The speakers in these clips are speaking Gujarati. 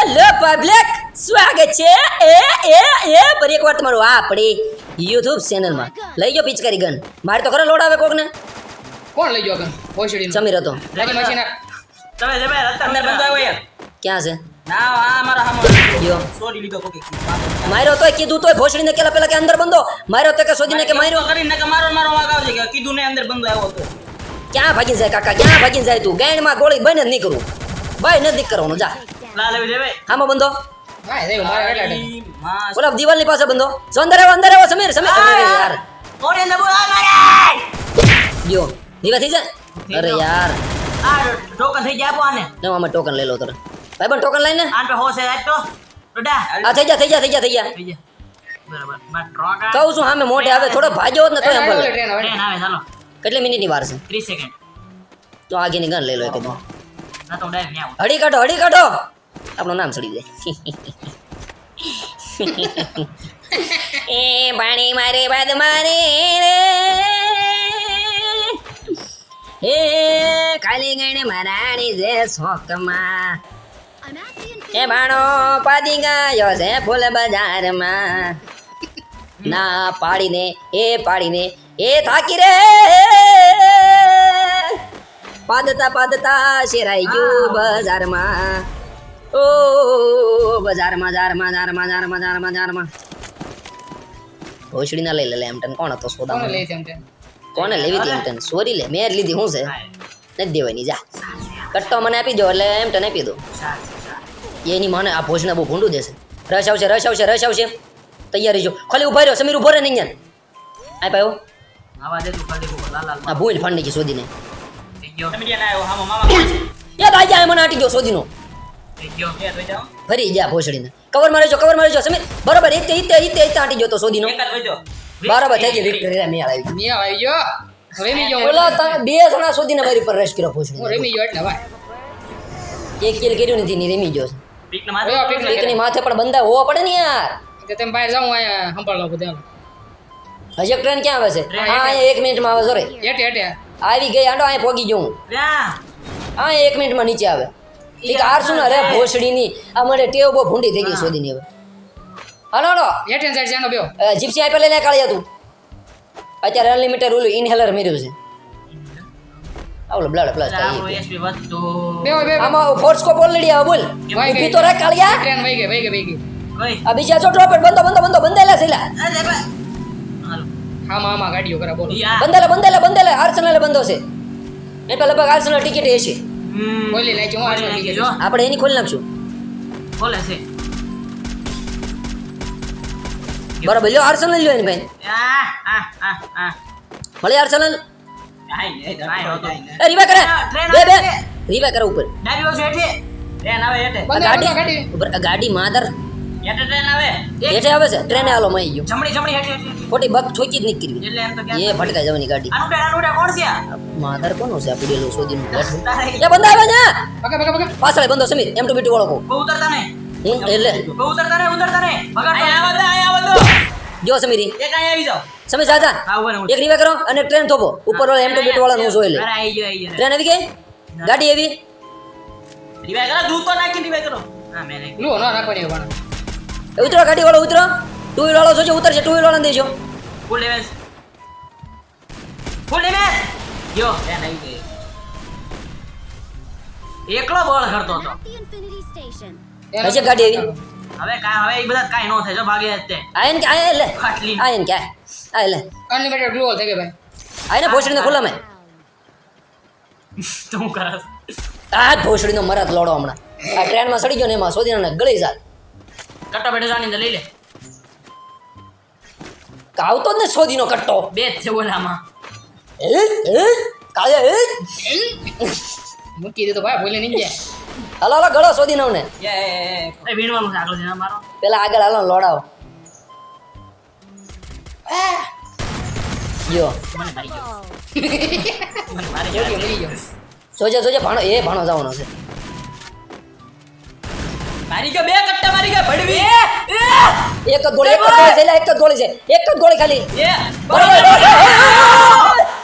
હેલો પબ્લિક, સ્વાગત છે ફરી એકવાર તમારું આપણી YouTube ચેનલમાં. લઈ ગયો પિચકારી ગન. મારે તો ખરો લોડ આવે કોકને. કોણ લઈ ગયો ગન? ભોસડીનો સમીર હતો. લાગી મશીન તમે જમે અંદર બંધ આવ્યો યાર. ક્યાં છે? ના આ મારા હામો યો સોડી લીધો કોકે. માર્યો તોય કીધું તોય ભોસડીને કેલા પેલા કે અંદર બંધો. માર્યો તો કે શોધીને કે માર્યો. કરીને કે મારો વાગ આવશે કે કીધું ને અંદર બંધ આવ્યો તો. ક્યાં ભાગી જાય કાકા, ક્યાં ભાગી જાય તું? ગાયણમાં ગોળી બને જ નહીં કરું. ભાઈ નથી કરવાનું જા. લા લેવી દેવે. આમાં બંધો. હા રે મારા કેટલા માં ઓલા દિવાલની પાસે બંધો. જો અંદર આવો સમીર. અરે યાર ઓરે અંદર બોલ મારે. જો દીવા થઈ જાય. અરે યાર આ ટોકન થઈ જાય આપો આને. નો આમાં ટોકન લઈ લો તરે. ભાઈ પણ ટોકન લઈને આન પે હોશે આજ તો ડોડા આ થઈ જા. થઈ જાય. બરાબર માં ટ્રોકા કહું છું સામે મોઢે આવે થોડો ભાગ્યો હોત ને તો એમ બોલે. ટ્રેન હવે ટ્રેન આવે ચાલો કેટલી મિનિટની વાર છે? 30 સેકન્ડ. તો આગેની ગન લઈ લો એકદમ. ના તો ડાયરેક્ટ ન્યા આવું. હડી કાઢો આપણું નામ સડી જાય. એ પાણી મારે બાદ મારે રે એ કાલી ગઈને મારાણી જે શોકમાં એ બાણો પાદી ગયો છે ફૂલ બજારમાં ના પાડીને એ થાકી રે પાદતા શેરાઈ ગયું બજારમાં. ઓ બજારમાં ભોસડી ના લઈ લે એમ તને. કોણ હતો કોણ સોદા? લે છે એમ ટ્રેન? કોને લેવી હતી એમ તને? સોરી લે મેં લીધી. શું છે નથી દેવાની જા. કટ્ટો મને આપી દો એટલે એમ તને આપી દો. એની મને આ ભોસડા બહુ ભૂંડું દેશે. રશ આવશે તૈયારી જો. ખાલી ઉભા રહ્યો સમીર, ઉભો રહે નહીં યાર. આ પાયો આવા દે તું ખાલી બોલ લાલ આ ભૂલ ફાંડી ગઈ શોધીને. થઈ ગયો. તમે ના આવ્યો હામો મામા કોણ છે? યાદ આવી જાય મને આટી ગયો શોધીનો. થઈ ગયો એ તો જાઓ. ફરી જા ભોસડીને. કવર મારી જો સમીર. બરોબર ઇતે આટી ગયો તો શોધીનો. એક જ વજો. બરાબર થઈ ગઈ વિક્ટરી. મેં આવી ગઈ. મિયા આવી ગયો રેમી ગયો ઓલા બે જણા શોધીને મારી પર રશ કર્યો હું ભોસડી. રેમી ગયો એટલે ભાઈ એક કિલ કર્યું નથી ની રેમી ગયો. પીક ને મારે ઓયો પીક ને એકની માથે પણ બંધા હોવા પડે ને યાર. કે તેમ બહાર જાઉં આયા સંભાળ લો બધા હજી એક ટ્રેન ક્યાં આવે છે? હા અહીંયા 1 મિનિટમાં આવે. સોરે એટે આવી ગઈ આંડો. અહીંયા પોગી જવું. લ્યા હા 1 મિનિટમાં નીચે આવે. ઠીક આરસુ ના રે ભોસડીની આ મને ટેવ બહુ ભૂંડી થઈ ગઈ શોધીની હવે. હાલો એટે સાઈડ જાનો બેઓ જીપ્સી આપે લઈને કાળિયા તું. અત્યારે અનલિમિટેડ ઓલું ઇનહેલર મેર્યું છે. આવલો બ્લડ પ્લસ આપણો એસપી વધતો બેઓ આમાં ફોર્સ સ્કોપ ઓલરેડી આવે. બોલ ઊભી તો રાખ કાળિયા. ટ્રેન વઈ ગઈ કોઈ આ બીજા જો ડ્રોપ બંધેલા છેલા. અરે ભાઈ હાલો હા ગાડીઓ કરા બોલો યા બંધેલા આર્સેનલ બંધો છે. એ પેલા લગભગ આર્સેનલ ટિકિટ એ છે. બોલી લાઈ હું આજ નાખી ગઈ જો આપણે એની ખોલી નાખશું. બોલે છે બરાબર લ્યો આર્સેનલ લ્યો એની ભાઈ. આ મળે આર્સેનલ. આય હતો એ રીવા કરે ટ્રેન બે આવે છે. રીવા કરે ઉપર. ડાબી બાજુ હેઠે ટ્રેન આવે હેઠે આ ગાડી ઉપર આ ગાડી માદર હેઠે ટ્રેન આવે હેઠે આવે છે. ટ્રેને હાલો મઈ ગયો. જમણી હેઠે ખોટી બક ઠોકી જ નીકળી. એટલે એમ તો એ ભટકાઈ જવાની ગાડી. આનુડા કોણ છે આ? માદર કોનો છે? આ પીડેલો શોધીનું બેઠું. તારે એ બંધ આવે ને પકા પાછળ બંધો સમીર. એમ ટુ બીટુ વાળો કો બહુ ઉતરતા નહીં હું એટલે બહુ ઉતરતા નહીં ભગાડ આયા આવો તો જો સમીરી એક અહીંયા આવી જાઓ સમીર સાજા હા ઉભો એક રીવા કરો અને ટ્રેન થોપો ઉપર વાળો એમ ટુ બીટુ વાળા હું જોઈ લે. અરે આવી ગયો ટ્રેન આવી ગઈ. ગાડી આવી. રિવાય કરો દૂધ તો નાખી રિવાય કરો હા મેં નાખી. લો ના નાખવાની પણ ઉતરો ગાડી વાળો ઉતરો. ટુ વ્હીલ વાળો સોચો ઉતરશે. ટુ વ્હીલ વાળાને દેજો. ફૂલ ડેમેજ યો ટ્રેન આવી ગઈ એકલો બોલ કરતો હતો હજી ગાડી આવી. હવે એ બધા કાઈ નો થાય જો ભાગે જ તે આયન કે આય લે ફાટલી આયન કે આય લે અનલિમિટેડ ગ્લોઅલ થઈ ગઈ ભાઈ આયને ભોસડીને ખુલ્લા મેં. તું કરસ આ ભોસડીનો મરત લોડો હમણાં. આ ટ્રેનમાં સડી ગયો ને એમાં સોદીને ગળી જાય. કટ્ટા બેઠે જાની અંદર લઈ લે આવતો જ ને સોદીનો કટ્ટો. બે જ છે ઓલામાં કાલે મૂકી દે તો ભાઈ ભૂલે નહીં ગયા હાલો ગળો સોદીનો ને. એ વીણવાનું છે આગળ છે મારો પેલા આગળ હાલો લોડાવો. જો મને મારી ગયો મને મારી ગયો મરી ગયો સોજે ભાણો ભાણો જવાનો છે. મારી ગયો બે કટ્ટા મારી ગયો ભડવી એક જ ગોળી છે. એક જ ગોળી ખાલી. એ બરાબર.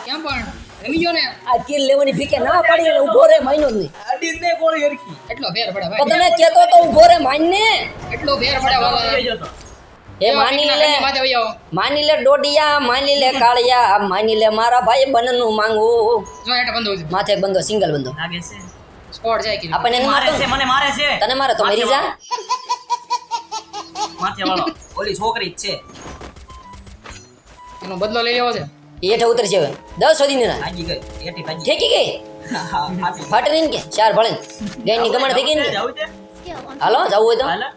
કેમ પણ રમી ગયો ને આ કિલ લેવાની ફીકે ના પાડી એટલે ઊભો રે મહિનો જ નહીં. ફૂટી જ નહીં ગોળી હરખી. એટલો ફેર પડે તો ભાઈ તમે કેતો તો ઊભો રે માનને એટલો ફેર પડે વાલા થઈ જતો. એ માની લે માથે વહી આવો માની લે ડોડિયા માની લે કાળિયા માની લે મારા ભાઈ બનનું માંગુ જો હેઠ બંધ હોય માથે એક બંદો સિંગલ બંદો લાગે છે. સ્કોડ જાય કે આપણને એનું મારે મારતો છે, મને મારે છે. તને મારે તો મરી જા માથે વાળો. ઓલી છોકરી જ છે. એનો બદલો લઈ લેવો છે એ હેઠે ઉતરશે હવે 10 સુધી ના ભાગી ગઈ. એટી ભાગી. ઠેકી ગઈ હા, ફાટી. ફાટે નહીં કે ચાર ભળે ગાયની ગમણ થઈ ગઈ ને જાવું છે? હાલો જવું હોય તો હાલો.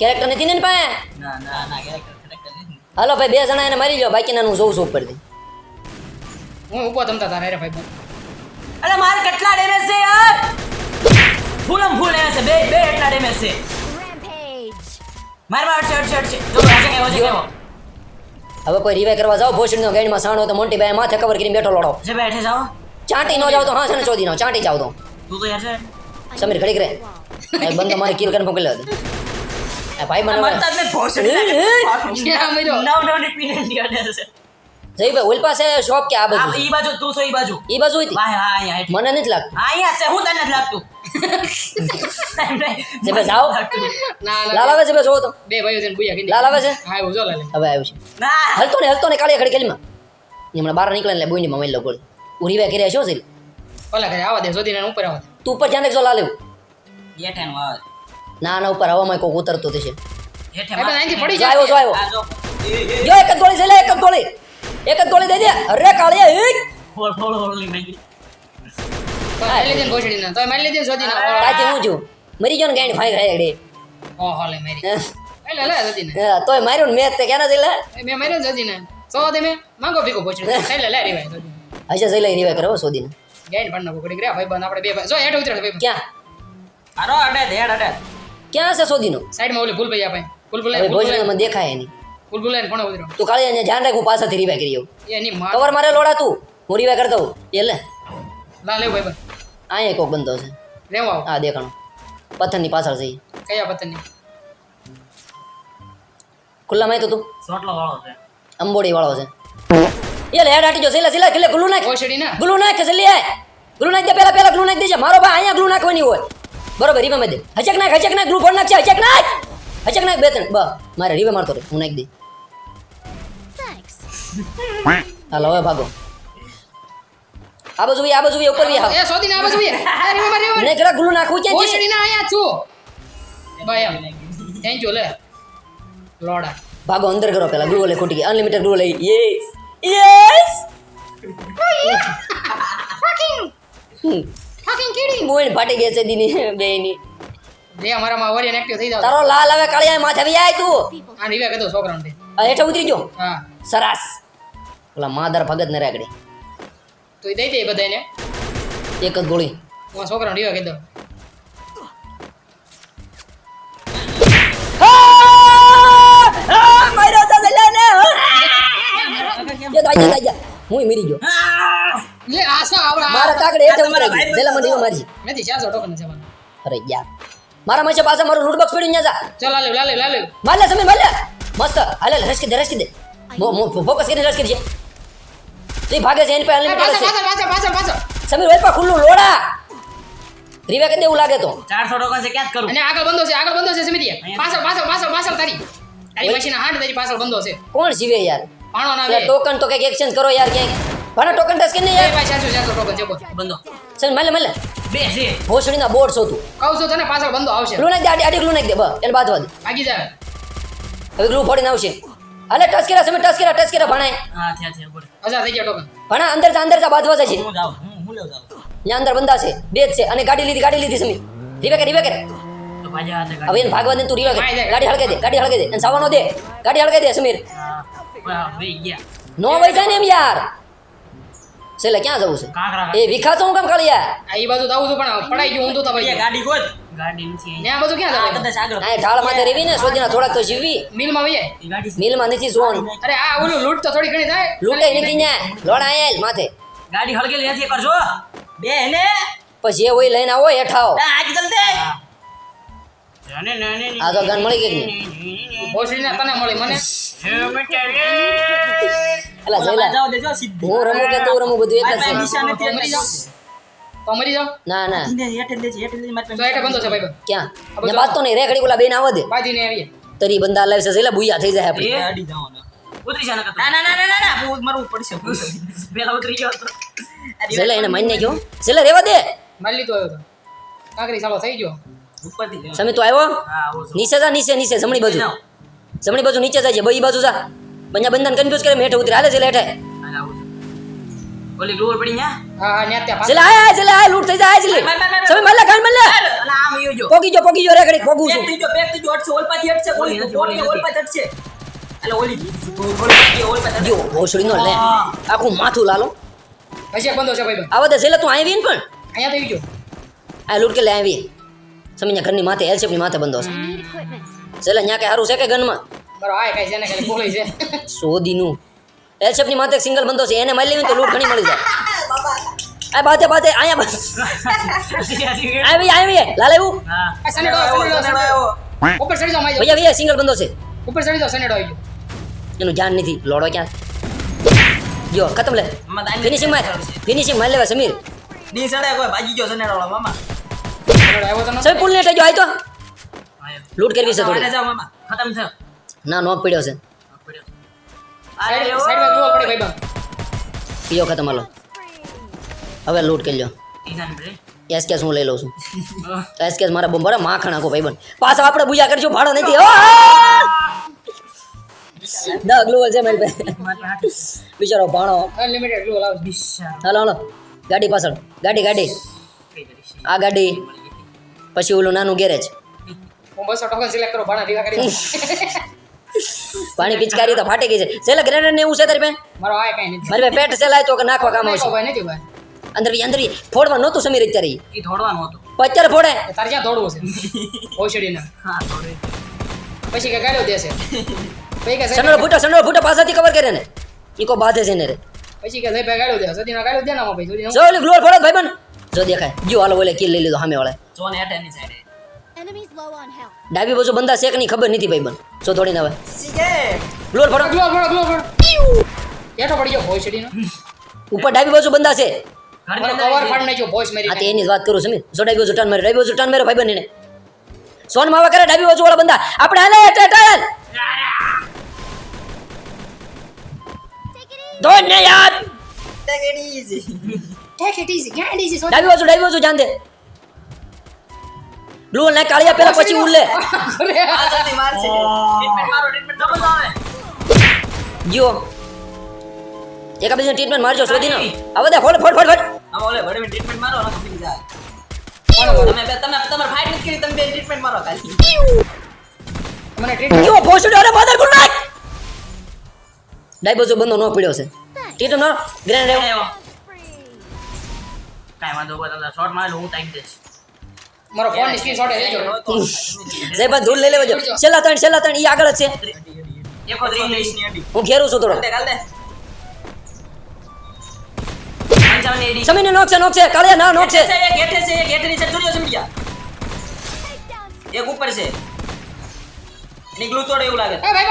કેરેક્ટર નથી ને એની પાસે ના ના ના character નથી. હાલો ભાઈ 2 જણા એને મારી લો બાકીના હું જોઉં છું ઉપરથી હું ઉભો તમતા તારે રે ભાઈ અરે મારે કેટલા ડેમેજ છે યાર? ફૂલમ ફૂલ ડેમેજ છે. બે એટલા ડેમેજ છે. માર અડશે. જો આજે કેવો. હવે કોઈ રિવાઈ કરવા જાવ ભોસડીનો ગાડીમાં સાણો તો મોટી ભાઈ માથે કવર કરીને બેઠો લોડો જે બેઠે જાઓ. ચાંટી ન જાવ તો હા છે ને ચોદી નો ચાંટી જાવ તો તું તો યાર છે. સમીર ઘડીક રે એ બંદો મારે કિલ કરીને મોકલ્યો હતો એ ભાઈ મને મરતા જ ને ભોસડી. ક્યાં મર્યો? નવ ની પીને નીકળે છે. જઈ ભાઈ ઓલ પાસે શોપ કે આ આ બાજુ ઈ બાજુ તું છો ઈ બાજુ. ઈ બાજુ હતી વાહ હા અહીંયા હેઠ. મને નથી લાગતું અહીંયા છે હું તને નથી લાગતું. જે ભાઈ જાઓ ના લાલ આવે છે ભાઈ જોવો તો બે ભાઈઓ છે બુયા કીધી લાલ આવે છે હા એવું જો લાલે હવે આવ્યું છે ના હલતો ને કાળી ખડી કેલીમાં હમણાં બહાર નીકળે એટલે બોઈની માં મેલ ગોળ હું રિવાઈ કર્યા છો છે ઓલા કરે આવા દે સોદીને ઉપર આવા દે તું ઉપર ધ્યાન રાખજો લાલ એવું હેઠેનું આવે. ના ના ઉપર હવામાં કોક ઉતરતો થશે હેઠે એ બધા અહીંથી પડી જો જાય આવ્યો આ જો. જો એક જ ગોળી છે લે એક જ ગોળી દે દે અરે કાળિયા હિટ ફોળ લઈ નાખી. તો મારી લીધી ને ભોસડીને તો મારી લીધી ને સોદીને તાજે હું છું મરી ગયો ને ગાંડી ફાઈ ખાઈ ગઈ ઓહો લે મારી એટલે લે સોદીને તોય માર્યો ને મેચ તે કેના છે લે મેં માર્યો સોદીને સો દે મેં માંગો ભીકો ભોસડી એટલે લે રી ભાઈ સોદીને હશે જઈ લઈ રિવાઈ કરો સોદીને ગાઈન પણ ના પકડી ગયા ભાઈ બંધ આપણે બે ભાઈ જો હેઠ ઉતરે ભાઈ ક્યાં આરો અડે. ક્યાં છે સોદીનો સાઈડમાં ઓલી ભૂલ ભાઈ આ ભાઈ ભૂલ હવે ભૂલ ભોજન મને દેખાય નહીં ભૂલ ભૂલ કોણ ઉતર્યો તું કાળિયા ને ધ્યાન રાખ હું પાછળથી રિવાઈ કરી આવું એની માં કવર મારે લોડા તું હું રિવાઈ કરતો હોઉં એ લે લા લે ભાઈ અહીંયા કોક બંધો છે રેવા આવો હા દેખાણો પથ્થરની પાછળ છે ઈ. કયા પતનની ખુલ્લામાં તો તું સોટલો વાળો છે. અંબોડી વાળો છે એ લે હેડ હાટી જો સેલા ખીલે ગ્લુ નાખ ભોસડી ના ગ્લુ નાખ જલ્દી આય ગ્લુ નાખ દે પેલા ગ્લુ નાખ દેજે મારો ભાઈ અહીંયા ગ્લુ નાખવાની હોય બરોબર રીવે માં દે હચક નાખ ગ્લુ ફોડ નાખ છે હચક નાખ બે ત્રણ બ મારે રીવે મારતો રે હું નાખ દે હાલો હવે ભાગો આ બાજુ ઉપર બી હા એ સોદીને આ બાજુ અરે રે મારી મને કરા ગ્લુ નાખવું ક્યાં છે ભોસડી ના આયા છું ભાઈ આમ થેન્ક યુ લે લોડા ભાગો અંદર કરો પેલા ગ્લુ લે ખોટી ગઈ અનલિમિટેડ ગ્લુ લઈ યસ ફકિંગ કિડિંગ મોઈન ફાટી ગઈ છે દીની બેની બે અમારામાં વરિયન એક્ટિવ થઈ જાવ તારો લાલ હવે કાળિયા માથે આવી આય તું આ રીવે કદો છોકરાને દે આ હેઠે ઉતરી ગયો હા સરસ ઓલા માદર ભગત ને રાગડી તો એ દઈ દે બધાને એક જ ગોળી હું આ છોકરાને રીવે કદો માર્યો તો લે ને જા હું મરી ગયો લે આશા આવડા મારા તાકડે હેઠે ઉતરી ગઈ જેલા મને મારી નથી 400 ટોકન છે મને અરે યાર મારા મચે પાસે મારું લૂટ બોક્સ પડ્યું ન્યા જા ચાલ લાલે માર લે સમય માર લે મસ્ત હાલે રશ દે ફોકસ કરીને રશ કરી છે તે ભાગે છે એની પાસે અનલિમિટેડ છે પાછળ સમીર ભાઈ પા ખુલ્લું લોડા રીવે કે દેવું લાગે તો 400 ટોકન છે ક્યાં જ કરું. અને આગળ બંધો છે સમિતિએ પાછળ તારી મશીન હાંડ તારી પાછળ બંધો છે કોણ જીવે યાર પાણો ના એટલે લે ટોકન તો કઈક એક્સચેન્જ કરો યાર ક્યાંક ભણા ટોકન ટચ કરીને એ યાર ભાઈ 400 ટોકન છે બોલ બંધો. સર મલે બે છે. ભોસડીના બોર્ડ છો તું કહું છું તને પાછળ બંધો આવશે ગ્લુ નાખ દે આડી ગ્લુ નાખ દે બસ એને બાજવા દે ભાગી જાય હવે ગ્લુ ફોડીને આવશે હાલે ટચ કર્યા ભણાય હા થયા બોલ. 1000 થઈ ગયા ટોકન ભણા અંદર જા બાજવા છે હું જાઉં હું લેવ જાઉં. ત્યાં અંદર બંદા છે બે જ છે અને ગાડી લીધી સમીર રીવે કરે તો ભાજા હાથે હવે એને ભાગવા દે તું રીવે ભાઈ જાય. ગાડી હળગે દે અને સાવાનો દે ગાડી હળગે દે સમીર હા ભાઈ ગયા. નો વઈ જાય ને એમ યાર સેલે ક્યાં જવું છે કાકરા એ વિખાતો હું કામ કાળિયા આ ઈ બાજુ દાવું છું પણ પડાઈ ગયું ઊંધું તો ભાઈ ગાડી ગોત. ગાડી નથી ને આ બાજુ ક્યાં આ જવાનું કદાચ આગળ. આ ઢાળ માથે રેવી ને સોદીના થોડાક તો જીવી મિલમાં વઈએ એ ગાડી છે. મિલમાં નથી જોવાનું અરે આ ઓલું લૂંટ તો થોડી ઘણી થાય લૂંટે નીકળી ન્યા લોડા આયેલ માથે ગાડી હળગેલી નથી કરજો બે ને પછી એ હોય લઈને આવો હેઠાઓ આગ જલ્દે. નાને નાને આ તો ગન મળી ગઈ ને ભોસડીને તને મળી મને એલા જાવ જઈલા દેજો સીધી. હું રમું કે તું રમું બધું એક જ મારી છે નિશાન નથી એટલે મરી જાવ તો તો મરી જાઓ ના ના તો એક બંધો છે ભાઈ ક્યાં ને વાત તો નહીં રેખડી ઓલા બેન આવો દે બાજી ને આવીએ તરી બંદા લાવે છે એટલે બુયા થઈ જાય આપણે છેલ્લે એને માન્ય ગયો છેલ્લે રેવા દે મારી લીધો આવ્યો તો કાંકરી ચાલો થઈ ગયો સમી તું આવ્યો નીચે જા નીચે નીચે જમણી બાજુ નીચે જાય બઈ બાજુ જા બંજા બંધન કન્ફ્યુઝ કરે મેઠે ઉતરે હાલે છેલ્લે હેઠે હા હા ન્યા ત્યાં છેલ્લે આ લૂટ થઈ જાય છેલ્લે સમી મલ્લા ખાન મલ્લા પોગી જો રેખડી પોગું છું જો ભોસડી નો લે આખું માથું લાલો હજી એક બંધો છે ભાઈ આવા દે છેલ્લે તું આવી ને પણ અહીંયા થઈ ગયો આ લૂટ કે લે આવી સમીના ઘરની માથે એલશેપ ની માથે બંધો છે છેલ્લે ન્યા કે હારું છે કે ગનમાં મારો આય કઈ છે ને ખાલી બોલી છે સોદીનું એલશેપ ની માથે સિંગલ બંધો છે એને મારી લેવી તો લૂટ ઘણી મળી જાય આ બાતે અહીંયા આવી લાલ આવ્યું આ સનેડો ઉપર ચડી જાઓ માઈ જાઓ ભૈયા સિંગલ બંધો છે ઉપર ચડી જાઓ સનેડો આવી ગયો એનું ધ્યાન નથી લોડો ક્યાં જો ખતમ લે ફિનિશિંગ મારી લેવા સમીર સનેડો આવ્યો તો સમીર પુલ ને જો આય તો લૂટ કરવી છે થોડી ના નોક પડ્યો છે સાઈડ માં ગ્લોલ પડી ભાઈ પીઓ ખતમ હાલો હવે લૂટ કરી લ્યો એસકેસ હું લઈ લઉં છું એસકેસ મારા બોમ્બ બરાબર માખણ આખો ભાઈ બન પાછો આપણે બુજા કરજો ભાડો નથી ના ગ્લોવલ છે મારી પાસે બિચારો ભાણો અનલિમિટેડ ગ્લોલ આવે હાલો ગાડી પાછળ ગાડી આ ગાડી પછી ઓલું નાનું ગેરેજ હું બસો ટોકન સિલેક્ટ કરો ભાડા ભેગા કરી પાણી પિચકારી તો ફાટી ગઈ છે છેલ્લે ગ્રેનેડ ને એવું છે તારી પાસે મારો આય કઈ નથી મારી પાસે પેટ સેલાય તો કે નાખવા કામ આવશે ભાઈ નથી ભાઈ અંદર ફોડવા નહોતું સમીર અત્યારે ઈ થોડવાનું હતું પચ્ચર ફોડે તારે ક્યાં દોડવું છે ઓછડીને પછી કે ગાડ્યો દેશે પછી કે સનડો ફૂટો પાછળથી કવર કરે ને ઈકો બાધે છે ને રે પછી કે ભાઈ ગાડ્યો દે સદીનો ગાડ્યો દે ને ભાઈ સદીનો જો ઓલી ગ્લોર ફોડે ભાઈ બન જો દેખાય જો હાલો ઓલે કિલ લઈ લીધો સામે વાળે Enemies low on health. ડાબી બાજુ બંદા શેક ની ખબર નથી ભાઈ બન જો થોડી ના હવે ગ્લોર ફોડો ગ્લોલ એઠો પડી ગયો ઓછડીનો ઉપર ડાબી બાજુ બંદા છે મારો કવર ફાડ નાખ્યો વોઇસ મેરી આ તે એની જ વાત કરું સમીર જો ડાબી બાજુ ટર્ન મારે ભાઈ બન એને સોન માવા કરે ડાબી બાજુ વાળા બંદા આપણે હાલે ટેટલ દોડ ને યાર take it easy get easy ડાબી બાજુ જાન દે બ્લુ ને કાળિયા પેલા પછી ઉલ્લે જો એક બીજાને ટ્રીટમેન્ટ મારજો શોધી ના હવે દે ફોડ મને ટ્રીટ જો ભોસડો અરે બાદર ગુડ નાઈટ ડાઈ બાજુ બંધો નો પડ્યો છે ટ્રીટમેન્ટ મારો ગ્રેનેડ આવ્યો મારો ફોન ની સ્ક્રીનશોટ લઈ લો જયભાઈ ધૂળ લઈ લેવા જો છેલ્લા ત્રણ ઈ આગળ જ છે હું ઘેરું છું થોડો સમીને નોક છે કાળિયા ના નોક છે એક ઉપર છે એની ગ્લુ તોડે એવું લાગે એ ભાઈ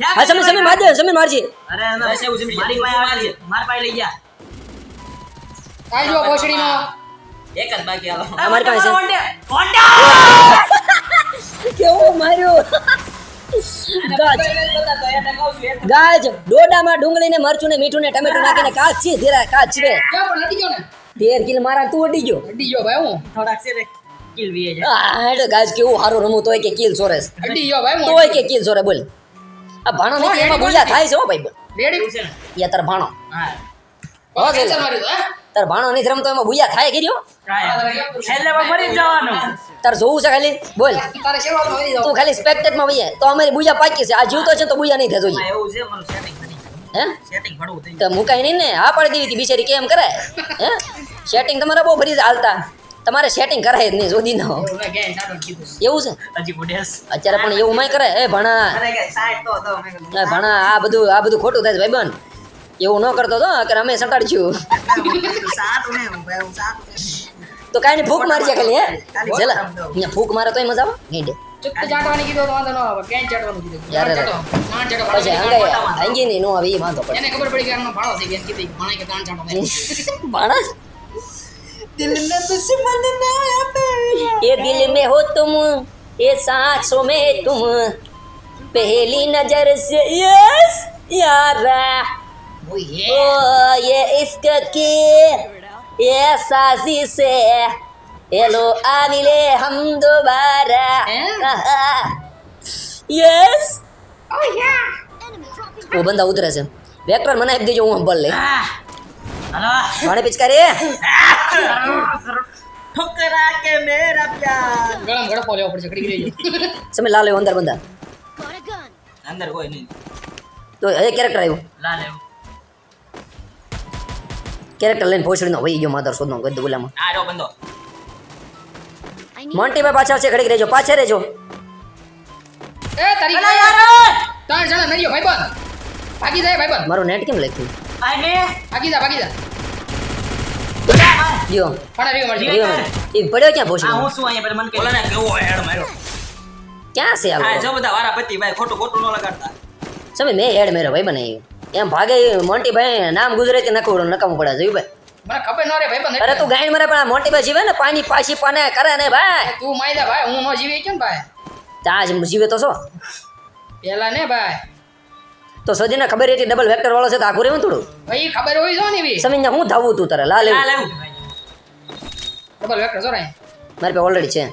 હા સમી મારજે અરે બસ એવું જમી મારી પાસે મારજે માર પાસે લઈ જા કાઈ જો ભોસડીનો એક જ બાકી હાલો અમારી પાસે હોન્ડા કેવો માર્યો ગાજ ડોડામાં ડુંગળીને મરચું ને મીઠું ને ટમેટું નાખીને કાચ છે ધીરા કાચ છે ક્યાં પણ હટી ગયો ને 13 કિલ મારા તું અડી ગયો હટી ગયો ભાઈ હું થોડાક છે રે કિલ વીએ છે એટલે ગાજ કેવું હારું રમું તોય કે કિલ સોરેસ હટી ગયો ભાઈ હું તોય કે કિલ સોરે બોલ આ ભાણો નથી એમાં બુજા થાય છે હો ભાઈ બોલ રેડી છે ને યા તાર ભાણો હા હો છે કેન્સર મારી દો હે તાર ભાણો નથી રમતો એમાં બુજા થાય કર્યો છેલ્લે મરી જવાનું તાર જોવું છે ખાલી બોલ તારે શેરવાનું મરી જાવ તું ખાલી સ્પેક્ટેટમાં વઈએ તો અમારી બુજા પાકી છે આ જીવતો છે તો બુજા નહીં થાય જોઈએ એવું છે મારું સેટિંગ કરી હે સેટિંગ ભડવું થઈ તો મુકાય નહીં ને હા પાડી દેવી હતી બિચારી કેમ કરે હે સેટિંગ તમારે બહુ ભરી હાલતા તમારે સેટિંગ કરાય જ નહીં જોદી ન એવું મેં ગેન ટાટો કીધું એવું છે હજી ગુડેસ અત્યારે પણ એવું નહીં કરે એ ભણા અરે કે સાઈડ તો હતો મેં કીધું એ ભણા આ બધું ખોટું થાય છે ભાઈબંધ એવું ન કરતો તો કે અમે સટાડ્યું સાટું ને સાટું તો કાંઈ નહીં ફૂક મારજે ખાલી હે જલા અહીંયા ફૂક મારે તોય મજા આવે નહીં ચુત્ત ચાટવાની કીધું તો વાંધો ન આવે ક્યાંય ચાટવાનું કીધું યાર, ચાટો નાણ ચાટો પછી ભાણો હંગાઈ હંગી ની નો આવે ઈ વાંધો પડે એને ખબર પડી કે આનો ભાણો થઈ ગયો કીધું ભાણે કે નાણ ચાટો માણસ દિલ ને દુશ્મન ના આપે ये दिल में हो तुम ये सांसों में तुम पहली नजर से यस यारा ઓ ये इश्क की ये साजी से हेलो आ मिले हम दोबारा यस Enemy dropping. वो बंदा उतरे છે વેક્ટર મને આપી દેજો હું સંભાળ લે હલો માણે પિચકારી ઠોકરા કે મેરા પ્યાર ગળમ ગળપો લેવો પડશે ઘડી ગઈ સમય લા લેવો અંદર બંદા Got a gun. અંદર કોઈ નહીં તો એ કેરેક્ટર આવ્યો લા લેવું કેરેક્ટર લઈને ભોસડીનો વહી ગયો માધર સોદનો ગદ્દ બોલામાં આ રો બંદો I need મોન્ટી ભાઈ પાછા છે ઘડીક રહેજો પાછા રહેજો એ તારી અલા યાર ત્રણ જણા નરિયો ભાઈબંધ ભાગી જાય ભાઈબંધ મારું નેટ કેમ લખ્યું આઈ મે ભાગી જા દિયો પણ રીવ મળશે રીયો એ પડ્યો ક્યાં આ ભોસડી હું શું અહીંયા પેલા મન કે ઓલાને કેવો હેડ માર્યો ક્યાં છે આ આ જો બધા વારા પતિ ભાઈ ખોટું ખોટું ન લગાડતા સમય મેં હેડ મેરો ભાઈ બને એમ ભાગે મોન્ટી ભાઈ નામ ગુજરાતી નકવું નકામું પડે જોયું ભાઈ મને ખબર ન રે ભાઈબંધ અરે તું ગાઈડ મરે પણ આ મોન્ટી ભાઈ જીવે ને પાણી પાછી પાને કરે ને ભાઈ તું માયદા ભાઈ હું નો જીવી કેમ ભાઈ ત્યાં જ જીવે તો છો પેલા ને ભાઈ તો સજીને ખબર હતી ડબલ વેક્ટર વાળો છે તો આખું રહેવું થોડું ભાઈ ખબર હોય જો ને એવી સમજને હું ધાવું તું તારે લા આ લેવું લેવું ડબલ વેક્ટર જો રે મારી પાસે ઓલરેડી છે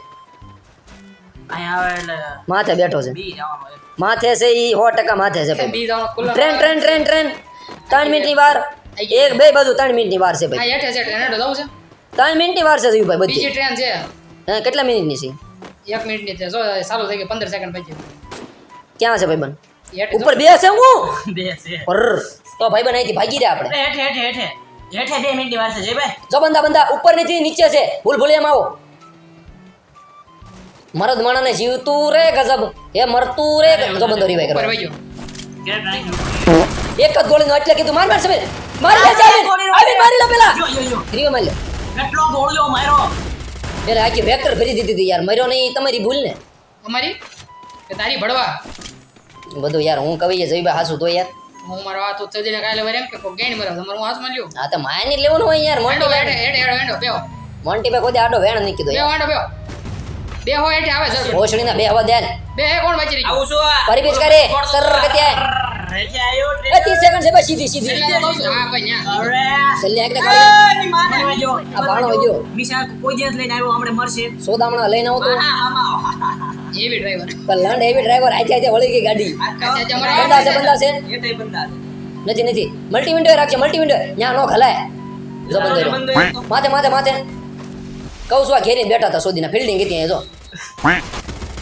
અહીંયા આવે એટલે માથે બેઠો છે બી જવાનું હોય માથે છે ઈ 100% માથે છે ભાઈ બી જવાનો ખુલ્લો ટ્રેન ટ્રેન ટ્રેન ટ્રેન 3 મિનિટની વાર એક બે બાજુ 3 મિનિટની વાર છે આ ભાઈ હેઠે છે ટ્રેન જવું છે 3 મિનિટની વાર છે જોયું ભાઈ બીજી બધી ટ્રેન છે હા કેટલા મિનિટની છે 1 મિનિટની છે જો ચાલુ થઈ ગઈ 15 સેકન્ડ પછી ક્યાં છે ભાઈ બન હેઠે ઉપર બે છે હું બે છે પર તો ભાઈ બન અહીંથી ભાગી રહ્યા આપણે હેઠે હેઠે હેઠે હેઠે 2 મિનિટની વાર છે જય ભાઈ જો બંદા બંદા ઉપર નીચે નીચે છે ભૂલ ભૂલિયામાં આવો મરદ માણાને જીવતું રે ગજબ એ મરતું રે જો બંદો રીવાય ઉપર કરવા વઈ ગયો કેરેક્ટર નાખ્યું એક જ ગોળીનો એટલે કીધું માર માર સમે મારી લે જાવે આવી મારી લે પેલા જો જો જો રીવા મારી લે કેટલો ગોળ્યો માર્યો એટલે આખી વેક્ટર ભરી દીધી હતી યાર મર્યો નહીં તમારી ભૂલ ને અમારી કે તારી ભડવા બધું યાર હું કવિએ જઈ ભાઈ હાસું તો યાર હું મારો હાથ ઉચડીને કાલે વરે એમ કે કોઈ ગેણ મરાવ તમારું હું હાથ મળ્યો આ તો માયની જ લેવાનું હોય યાર હેડો મોન્ટી હેડે હેડે હેડો હેડો બેહો મોન્ટી ભાઈ કોઈ આડો વેણ નહીં કીધું બેહો હેડો બેહો બેહો હેઠે આવે છે ભોસડીના બે હવા દે ને બે કોણ વાંચી રહી આવું શું ફરી બીજ કરે સર કે ત્યાં હેઠે આવ્યો એ 30 સેકન્ડ છે બસ સીધી સીધી એટલે તો કહું છું હા ભાઈ ન્યા અરે છેલ્લે એકને કાઢી ની માને જો આ ભાણો વગ્યો મિશા કોઈ દિવસ લઈને આવ્યો હમણે મરશે સોદામણા લઈને આવો તો એવી ડ્રાઈવર પણ લંડ એવી ડ્રાઈવર આઈ જાય વળી ગઈ ગાડી બંદા છે બંદા છે એ બંદા નથી નથી મલ્ટી વિન્ડો રાખજે મલ્ટી વિન્ડો ન્યા નો ખલાય જો બંદો રહ્યો. માથે માથે માથે કહું છું આ ઘેરી બેઠા હતા સોદીના ફિલ્ડિંગ હતી અહીંયા જો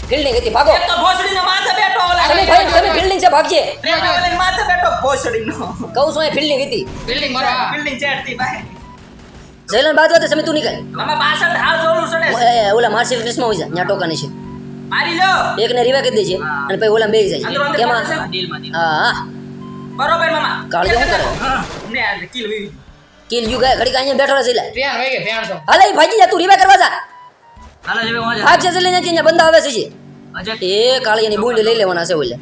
ફિલ્ડિંગ હતી ભાગો એક તો ભોસડીનો માથે બેઠો ઓલા તમે ભાઈ તમે ફિલ્ડિંગ છે ભાગજે ઓલા માથે બેઠો ભોસડીનો કહું છું અહીંયા ફિલ્ડિંગ હતી બિલ્ડિંગ મારો હા બિલ્ડિંગ ચેટતી ભાઈ જયલન બાદ વાતે તમે તું નીકળ અમે પાછળ હાલ જોલું છે ઓલા માર્શલ ક્રિસ્મા હોય છે ન્યા ટોકાની છે મારી લો એકને રીવા કરી દેજે અને પછી ઓલા બેસી જાય અંદર કેમાં ડીલમાં હા બરોબર મામા કાળજો શું કરે ને આ કિલ વી કિલ યુ ગયા ઘડીક અહીંયા બેઠો રહે છે ફેન હોય કે ફેન છો હાલે ઈ ભાગી જા તું રીવા કરવા જા હાલો જેવે હું ભાગ છે લઈને ત્યાં બંદા આવે છે અજય એ કાળિયાની બુંડ લઈ લેવાના છે ઓલે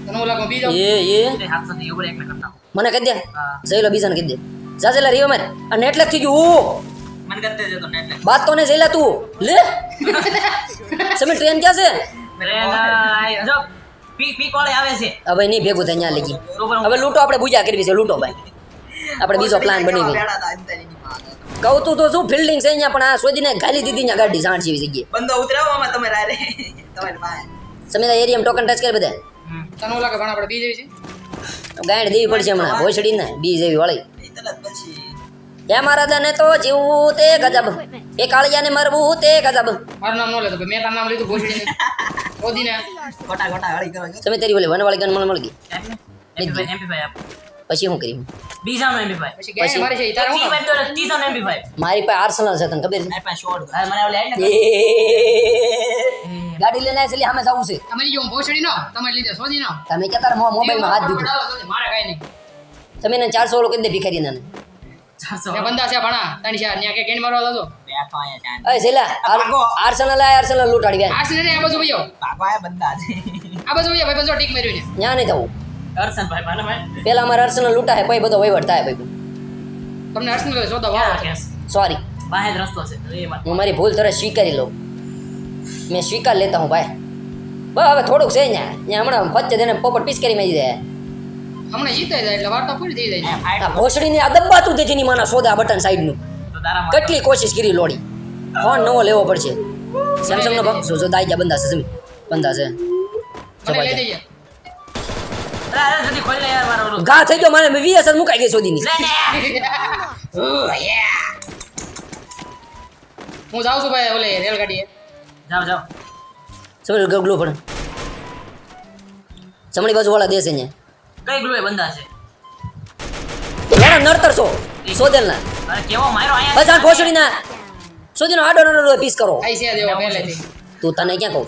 તને ઓલા કો બીજો એ તે હાથ સાથે ઉપર એકને કરતા મને કહી દે હા. જઈલો બીજાને કહી દે જા જઈલા રીવા માર અને એટલે થઈ ગયું મને કરતે જતો ને એટલે બાત તો ને જઈલા તું લે તમે ટ્રેન ક્યાં છે ટ્રેન જો પી કોળે આવે છે હવે નહીં ભેગું થાય ત્યાં લગી તો પણ હવે લૂંટો આપણે બુજા કરવી છે લૂંટો ભાઈ આપણે બીજો પ્લાન બની ગયો કહું તું તો શું ફિલ્ડિંગ છે અહીંયા પણ આ શોધીને ગાલી દીધી ત્યાં ગાડી સાણ જેવી જગ્યાએ બંદો ઉતરાવો આમાં તમે રારે તમારી માં સમીરા એરિયામાં ટોકન ટચ કરે બધા તને ઓલા કે ભણા આપણે બી જેવી છે ગાંડ દેવી પડશે હમણાં ભોસડી ને બી જેવી વાળી તરત પછી હે મારા દને તો જીવવું તે ગજબ એ કાળિયાને મરવું તે ગજબ મારું નામ ન લેતો ભાઈ મેં તારું નામ લીધું ભોસડીને ઓદીને ખોટા ખોટા હળી કરવા તમે તારી બોલે વનવાળી ગન મને મળી ગઈ MP5 આપ પછી શું કર્યું બીજા નો MP5 પછી ગેંગ મારે છે ઈ તારે હું કામ? તો 30 નો MP5 મારી પાસે આર્સેનલ છે તને ખબર આ પા શોર્ટ હા મને ઓલે એડ છે ગાડી લઈને આવી સામે જવું છે તમારી જો ભોસડી નો તમારી લીધે સોજી નો તમે કે તારા મોબાઈલમાં હાથ દીધો મારે કાઈ નહીં તમે એને 400 વાળો કરી દે ભિખારી ને 400 ત્યાં બંદા છે ભણા તાણી છે ત્યાં કે ગેણ મારવા લાગો આ તો આયા જાન અય સેલા ભાગો. આર્સેનલ લૂંટાડી ગયા આ સિને આ બાજુ વયો બાબા આયા બંદા છે આ બાજુ વયો ભાઈ બંધો ટીક માર્યો ને ન્યા નહીં થવું દર્શન ભાઈ ભાને ભાઈ પેલા અમારે આર્સેનલ લૂંટા હે પછી બધો વહીવટ થાય ભાઈ તમને અર્સનલ સોદા વાવ કેસ સોરી બાહેર રસ્તો છે એ માં હું મારી ભૂલ તરત સ્વીકારી લઉં મેં સ્વીકાર લેતા હું ભાઈ બસ હવે થોડુંક છે ત્યાં હમણાં વચ્ચે તેને પોપટ પીસ કરી મારી દે હમણાં જીતાઈ જાય એટલે વાર્તા પૂરી થઈ જાય આ ભોસડીને આ દબાતું તે જેની માના સોદા બટન સાઈડનું તો તારા કેટલી કોશિશ કરી લોડી ફોન નવો લેવો પડશે સેમસંગનો ભાગ જો દાઈ જા બંધા છે સમી બંધા છે મને લઈ દેજે અરે જલ્દી ખોલી લે યાર મારો ઓલો ઘા થઈ ગયો મને વીએસએલ મુકાઈ ગઈ સોદીની હું જાઉં છું ભાઈ ઓલે રેલગાડીએ જાઓ જાઓ સમજ ગગલો પણ જમણી બાજુ વાળા દેશે ને કઈ ગ્લુ એ બંદા છે લોડા નડતર છો સોદેલના અરે કેવો માર્યો આયા બસ આ ભોસડીના સોદીનો આડો નડો પીસ કરો આઈ છે દેવો પહેલેથી તું તને ક્યાં કહું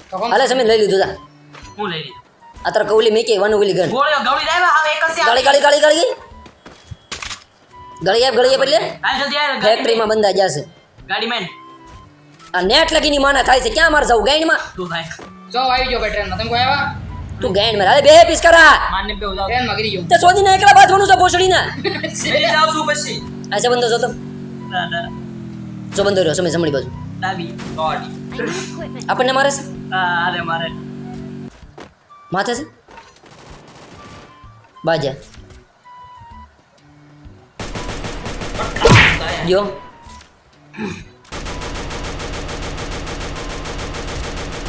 તો કોણ હાલે સમી લઈ લીધું જા હું લઈ લીધું અત્યારે કવલી મેકી વન ઉગલી ગન ગોળીઓ ગવડી જાય હવે એક જ છે ગળી એટલે આ જલ્દી આય ફેક્ટરીમાં બંધા જશે ગાડીમેન આ નેટ લગીની માના થાય છે ક્યાં માર જાવ ગાઈડમાં તું ભાઈ જો આવી ગયો ભાઈ ટ્રેનમાં તમે કોઈ આવ્યા તું ગાઈડ માં હાલે બે પીસ કરા માનને બે જાવ ટ્રેનમાં ગરી ગયો તે સોદીના એકલા બાજવાનું છે ભોસડીના જલ્દી જાવ છું પછી આ છે બંધો જો તો ના ના જો બંધો રહ્યો સમય જમણી બાજુ ડાબી ગોડી I need equipment. આપણને મારે છે અરે મારે માથે છે બાજા જો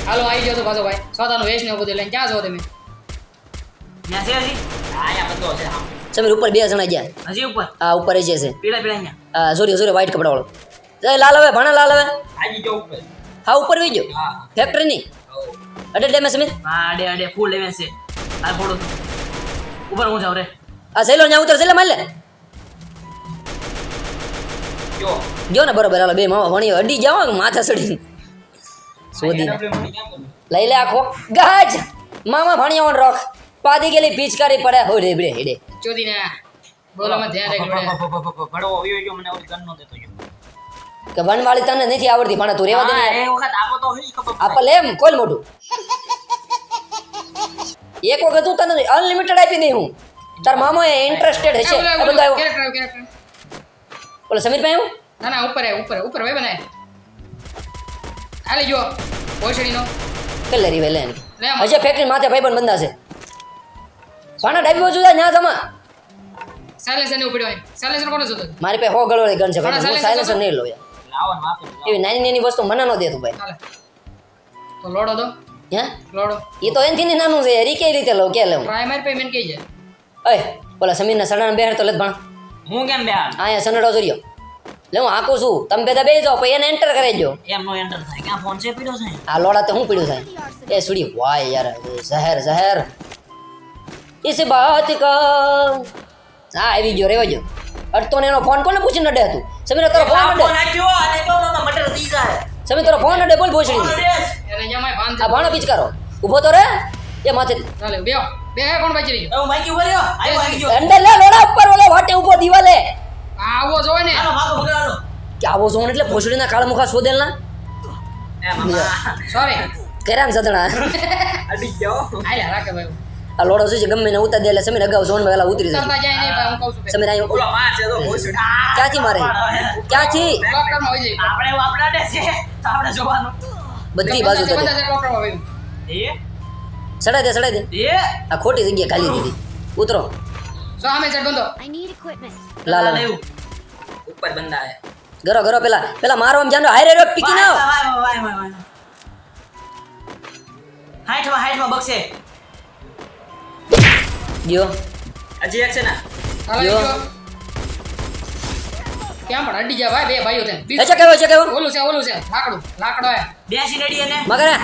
હાલો આવી ગયો તો પાછો ભાઈ સોદાનો વેચ ને એવું બધું લઈને ક્યાં છો તમે ત્યાં છે હજી આયા બંદો છે હા સમીર ઉપર બે જણા ગયા હજી ઉપર આ ઉપર જ છે પીળા પીળા અહીંયા આ સોરી વ્હાઈટ કપડા વાળો જય લાલ હવે ભણા લાલ હવે આજી જો ઉપર હા ઉપર વી ગયો હા ફેક્ટરી ની અડે ડેમે સમીર હા આડે આડે ફૂલ લેવે છે આ ફોડો ઉપર હું જાવ રે આ સહેલો ન્યા ઉતર સહેલા માર લે જો ગયો ને બરોબર હાલો બે મામા ભણી અડી જાવ માથા સડી સોદી લઈ લે આખો ગાજ મામા ભણ્યા રોક પાદી ગેલી પિચકારી પડે હો રેબડે હેડે ચોદી ને બોલો માં ધ્યાન રાખજો ભડો આવ્યો ગયો મને ઓલી ગન નો દેતો જો કે વનવાળી તને નથી આવડતી પણ તું રેવા દે ને એ વખત આપો તો હઈ ખબર આપલ એમ કોલ મોટું એક વખત હું તને અનલિમિટેડ આપી દઈ હું તાર મામો એ ઇન્ટરેસ્ટેડ હશે આ બંદો આવ્યો કેરેક્ટર બોલો સમીર ભાઈ હું ના ના ઉપર ભાઈ બનાય હાલી જો પોછડીનો કલરી વેલે લે આમ. હજે ફેક્ટરી માથે ભાઈબંધ બંધા છે પાણા ડાબી બાજુ જા ન્યા જમા સાયલેન્સર ને ઉપડ્યો સાયલેન્સર કોને જોતો મારી પાસે 100 ગળવાળી ગન છે હા, હું silencer સાયલેન્સર તો- નહીં લઉં યાર લાવો ને આપી દો એવી નાની નાની વસ્તુ મને ન દે તું ભાઈ હાલે તો લોડો દો હે લોડો એ તો એનથી ની નાનું છે યાર ઈ કઈ રીતે લઉં કે લઉં પ્રાઇમરી પેમેન્ટ કઈ જાય ઓય ઓલા સમીરના સડાને બેહાર તો લેત ભણ હું કેમ બે અહીંયા સનડો જોર્યો લે હું આકું છું તમે બધા બેસી જાઓ પછી એને એન્ટર કરાવજો એમ નો એન્ટર થાય ક્યાં ફોન છે પીડો છે આ લોડા તો હું પીડ્યું થાય એ સુડી વાય યાર શહેર શહેર ઇસ બાત કા હા આવી ગયો રેવા ગયો અડતો ને એનો ફોન કોને પૂછીને અડે હતું સમીર તારો ફોન અડે ફોન નાખ્યો અને તો મામા મટર દી જાય સમીર તારો ફોન અડે બોલ ભોસડી એને જમાય ભાન આ ભાણો પીચકારો ઊભો તો રે એ માથે ચાલે બે કોણ બાકી રહી ગયો હું માઈકી ઉપર ગયો આયો આવી ગયો અંદર લે લોડા ઉપર ઓલો વાટે ઊભો દિવાલે આવો જોવે ને હાલો ભાગો ભગાડો કે આવો જોન એટલે ભોસડીના કાળા મુખા શોધેલના એ મામા સોરી કેરાન સદણા અડી ગયો આયા રાખે ભાઈ આ લોડો શું છે ગમે ને ઉતાર દે એટલે સમીર અગાઉ ઝોનમાં વેલા ઉતરી જાય તરતા જાય નહીં ભાઈ હું કહું છું સમીર અહીં ઓલો માં છે તો ભોસડા ક્યાંથી મારે ક્યાંથી ડોક્ટરમાં હોય જાય આપણે આપડા દે છે તો આપણે જોવાનું બધી બાજુ તો બધા ડોક્ટરમાં હોય એ સડાઈ દે એ આ ખોટી જગ્યા ખાલી દીધી ઉતરો સો આમે ચડ બંધો I need equipment. લાલ લેવું ઉપર બંદા હે ગરો પેલા મારવામાં જાનો હારે રે પીકી ના આવ. હાઈટમાં બક્ષે ગયો હજી એક છે ને હાલે યો. જો ક્યાં પણ અડી જા ભાઈ બે ભાઈઓ છે એ છે કેવો ઓલું છે લાકડો હે બેસી રેડી એને મગરે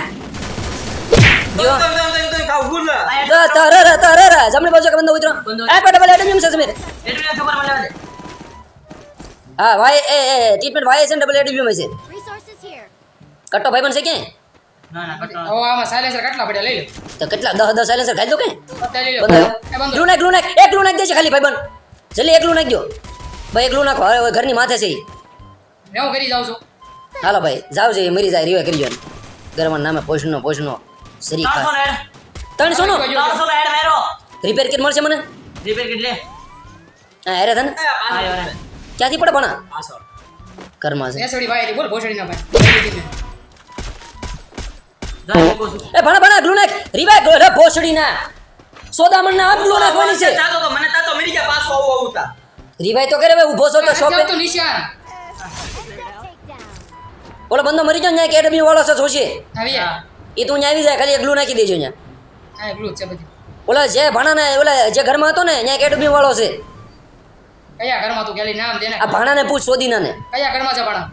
ગયો તો કાવ ગુલ તારે જમણી બાજુ કે બંદો ઉતરો બંધો. આ પેટ બલે એડમ છે સમીર એટલું ખબર મને લેવા દે હા ભાઈ એ ટ્રીટમેન્ટ ભાઈ છે ડબલ એડમ છે Resources here. કટ્ટો ભાઈ બનશે કે ના કટો હવે આમાં સાયલેન્સર કેટલા પડ્યા લઈ લો તો કેટલા 10 સાયલેન્સર ખાઈ દો કે અત્યારે લઈ લો બંધ એ બંધો ગ્લુ નાખ એકલું નાખ દેશે ખાલી ભાઈ બન જલ્દી એકલું નાખજો ભાઈ એકલું નાખો હવે ઘરની માથે છે ઈ. હું કરી જાઉં છું હાલો ભાઈ જાવ છે એ મરી જાય રિવે કરી જો ગરમા નામે પોષણનો શરી 300 ખા નો એડ 300 નો 300 નો એડ મેરો રિપેર કિટ મળશે મને રિપેર કીટ લે હા હેરે થને આયો રે ક્યાંથી પડે ભણા પાછળ ઘરમાં છે ભેંસોડી ભાઈ બોલ ભોસડી ના ભાઈ જા મૂકો છું એ ભણા ગ્લુ નાખ રિવે રે ભોસડી ના સોદામણ ના ગ્લુ નાખવાની છે ચાતો તો મને તાતો મરી ગયા પાછો આવું આવું તા રિવાય તો કરે ભાઈ ઊભો છો તો શોપે તો નિશાન Takedown. ઓલો બંદો મરી ગયો ને એકેડમી વાળો છે જોશે આવી જા એ તું અહીંયા આવી જાય ખાલી એક ગ્લુ નાખી દેજો અહીંયા હા ગ્લુ છે બધી ઓલા જે ભાણાને ઓલા જે ઘરમાં હતો ને અહીંયા એકેડમી વાળો છે કયા ઘરમાં તું ગેલી નામ દે ને આ ભાણાને પૂછ સોદીનાને કયા ઘરમાં છે ભાણા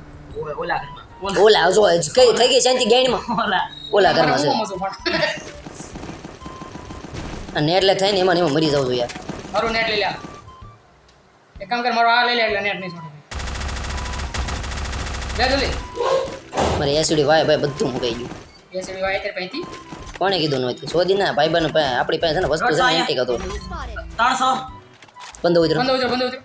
ઓલા ઘરમાં ઓલા જો કઈ થઈ ગઈ શાંતિ ગાઈડમાં ઓલા ઓલા ઘરમાં છે હું મસું પણ આ નેટ લે થાય ને એમાં ને એમાં મરી જાવ છું યાર મારું નેટ લઈ લે એક કામ કર મારો આ લઈ લે એટલે નેટ નહીં છોડે લે જલ્દી મારે એસડી વાય ભાઈ બધું મુકાઈ ગયું એ સીડી વાય તે પૈતી કોણે કીધું નહોતું સોદીના ભાઈબંધ આપણી પાસે છે ને વસ્તુ છે ને એન્ટિક હતો Spotted. 300 બંધો ઉતરો બંધ ઉતર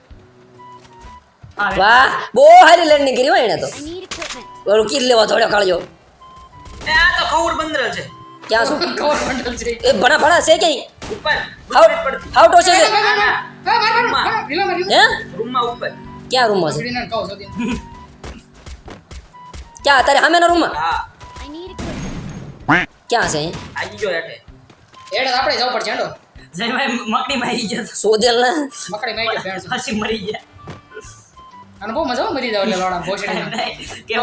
હા વાહ બહુ હારી લેન્ડિંગ કરી હોય એને તો I need equipment. ઓલું કીધ લેવા થોડો કાળજો એ આ તો ખવડ બંદર છે ક્યાં શું કવર બંડલ છે એ ભણા છે કઈ ઉપર હાઉ હાઉટો છે કે? હે રૂમમાં ઉપર ક્યાં રૂમમાં છે ભોસડીને કહો સોદી ક્યાં અત્યારે સામેના રૂમમાં હા I need equipment. ક્યાં છે અહીં? આજી જો હેઠે એડ આપણે જવું પડશે હેડો જયભાઈ મકડી મારી ગયા સોદેલ ને મકડી મારી ગયો ભેણસો હસી મરી ગયા અને બહુ મજા આવે મરી જાવ એટલે લોડા ભોસડીના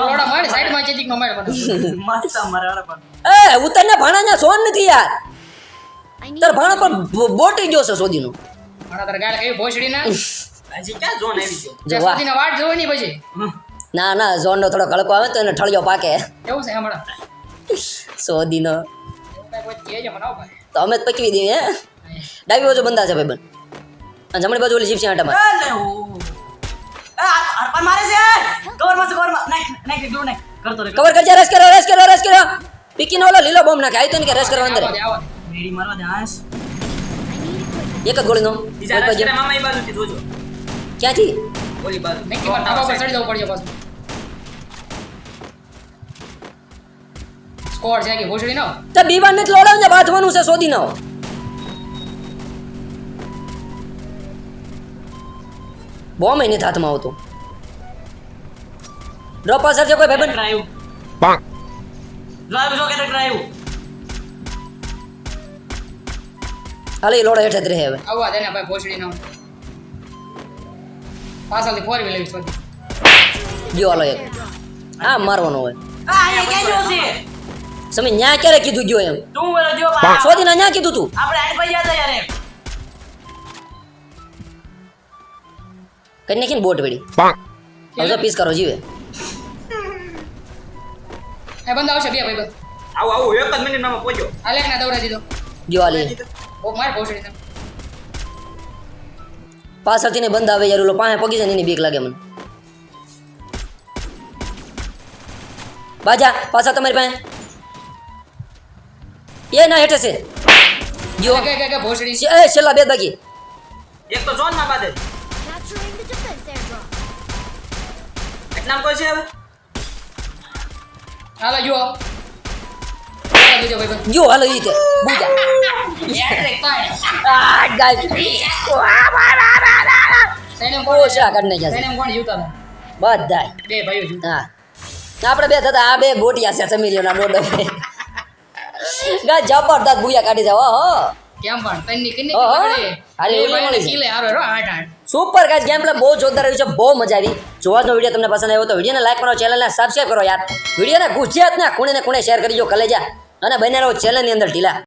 લોડા મારે સાઈડમાં ચેતિકનો મારે પણ મારતા મારા પણ એ ઉતરને ભાણાના સોન નથી યાર I need તાર ભાણો પણ બોટી ગયો છે સોદીનું મારા તાર ગાળ કઈ ભોસડીના હજી ક્યાં ઝોન આવી ગયો જો જે વાહ સોદીના વાટ જોઈ ની પછી ના ઝોનનો થોડો કડકો આવે તો એને ઠળિયો પાકે એવું છે હમણાં સોદીનો એવું કાંઈ કોઈ કહે છે મને આવો ભાઈ તો અમે જ પકવી દઈએ હે ડાબી બાજુ બંધા છે ભાઈ બન અને જમણી બાજુ ઓલી જીપસી આટામાં અલે ઓ આ અર્પણ મારે છે કવર માં નાખ ગ્લુ નાખ કરતો રે કવર કરજે રશ કરો પીકીનો ઓલો લીલો બોમ્બ નાખે આવી તો ને કે રશ કરવા અંદર આવો દે, આવો દે. મેડી મારવા દે આસ એક જ ગોળીનો બીજા કોઈ રાસ્તે બાજુ. મામા એ બાજુથી જોજો ક્યાંથી ઓલી બાજુ નક્કી મારે ધાબા પર ચડી જવું પડશે પાછું સ્કોર છે કે ભોસડી નો તો બીવાન ને લોડાવ ને બાંધવાનું છે સોદી નો બોમ્બ એની હાથમાં આવતો ડ્રોપ અસર છે કોઈ ભાઈબંધ ડ્રાઈવ ડ્રાઈવ જો કે ડ્રાઈવ હાલે એ લોડો હેઠે જ રહે હવે આવવા દે ને ભાઈ ભોસડી નો પાછળથી ફોર વ્હીલ લેવી સોદી જો હાલો એક આ મારવાનો હોય આ અહીંયા ક્યાં જો છે સમી ન્યા ક્યારે કીધું ગયો એમ તું બોલો જો બા સોદી ના ન્યા કીધું તું આપણે આઈ પઈ જતા યાર કઈ નાખીને બોટ વેડી હવે પીસ કરો જીવે એ બંધ આવશે બે ભાઈ બંધ આવો આવો એક જ મિનિટ માં પહોંચ્યો આ લેખ ના દৌড়ા દીધો જો હાલી ઓ માર ભોસડી ને પાછળથી ને બંધ આવે યાર ઓલો પાસે પગી જાય ને એની બીક લાગે મને બાજા પાછા તમારી પાસે એ ના હેઠે છે જો કે ભોસડી છે એ છેલ્લા બે જ બાકી એક તો ઝોન માં બાદે Capturing the defense airdrop. એટલા કોઈ છે હવે હાલો જો બીજો ભાઈ બંધ જો હાલો ઈ તે બુજા આ ગાય સૈન્યમ ઓછા કાઢ નાખ્યા છે સૈન્યમ કોણ જીવતા હતા બધાય બે ભાઈઓ જીવતા હા આપણે બે થતા આ બે ગોટિયા છે સમીરીઓના મોઢો પે ગા જબરદસ્ત બુયા કાઢી જાવ હો કેમ પણ તન્ની કિન્ની ઓહો. કિલ્લે અરે, બે એવું ભાઈઓને મળી કિલ્લે હારો હેરો 8-8 સુપર ગાઈસ ગેમ પ્લે બહુ જોરદાર રહ્યું છે બહુ મજા આવી જોવાનો વિડીયો તમને પસંદ આવ્યો તો વિડીયોને લાઈક કરો ચેનલને સબસ્ક્રાઇબ કરો યાર વિડીયોને ગુજરાતના ખૂણે ને ખૂણે શેર કરી જો કલેજા અને બને રહો ચેનલની અંદર ઢીલા